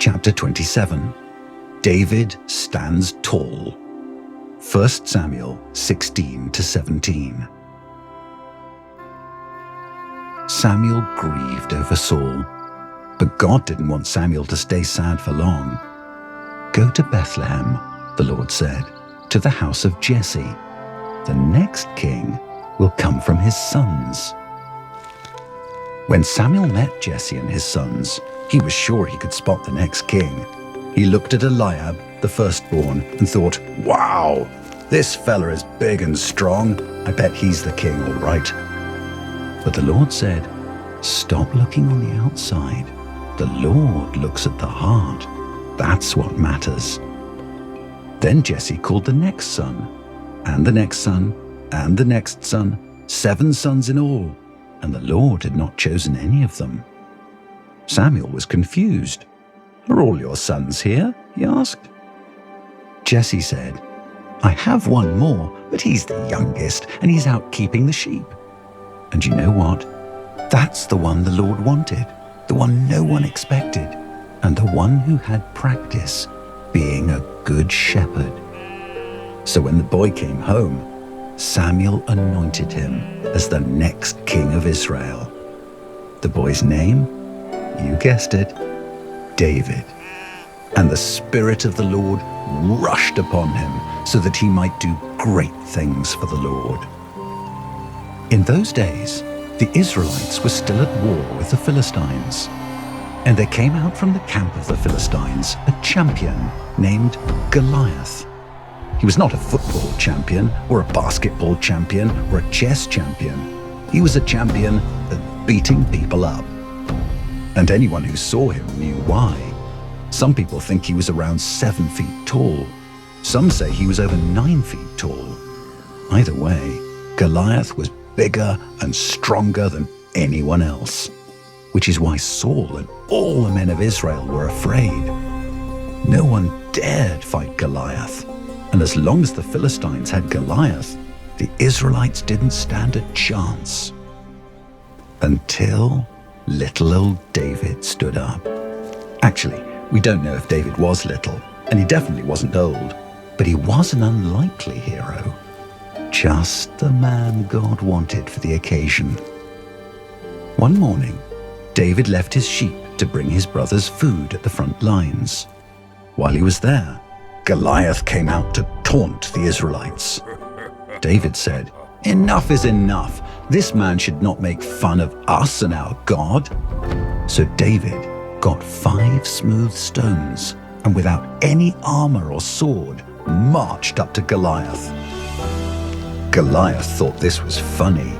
Chapter 27. David stands tall. 1 Samuel 16-17. Samuel grieved over Saul, but God didn't want Samuel to stay sad for long. "Go to Bethlehem," the Lord said, "to the house of Jesse. The next king will come from his sons." When Samuel met Jesse and his sons, he was sure he could spot the next king. He looked at Eliab, the firstborn, and thought, "Wow, this fella is big and strong. I bet he's the king, all right." But the Lord said, "Stop looking on the outside. The Lord looks at the heart. That's what matters." Then Jesse called the next son, and the next son, and the next son, 7 sons in all, and the Lord had not chosen any of them. Samuel was confused. "Are all your sons here?" he asked. Jesse said, "I have one more, but he's the youngest, and he's out keeping the sheep." And you know what? That's the one the Lord wanted, the one no one expected, and the one who had practice being a good shepherd. So when the boy came home, Samuel anointed him as the next king of Israel. The boy's name? You guessed it, David. And the Spirit of the Lord rushed upon him so that he might do great things for the Lord. In those days, the Israelites were still at war with the Philistines. And there came out from the camp of the Philistines a champion named Goliath. He was not a football champion or a basketball champion or a chess champion. He was a champion at beating people up. And anyone who saw him knew why. Some people think he was around 7 feet tall. Some say he was over 9 feet tall. Either way, Goliath was bigger and stronger than anyone else, which is why Saul and all the men of Israel were afraid. No one dared fight Goliath, and as long as the Philistines had Goliath, the Israelites didn't stand a chance. Until little old David stood up. Actually, we don't know if David was little, and he definitely wasn't old, but he was an unlikely hero. Just the man God wanted for the occasion. One morning, David left his sheep to bring his brothers food at the front lines. While he was there, Goliath came out to taunt the Israelites. David said, "Enough is enough. This man should not make fun of us and our God." So David got 5 smooth stones and without any armor or sword, marched up to Goliath. Goliath thought this was funny.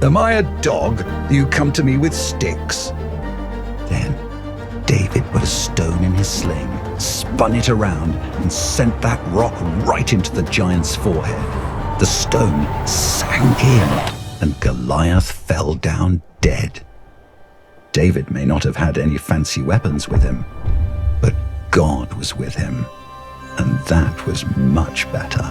"Am I a dog that you come to me with sticks?" Then David put a stone in his sling, spun it around, and sent that rock right into the giant's forehead. The stone sank in, and Goliath fell down dead. David may not have had any fancy weapons with him, but God was with him, and that was much better.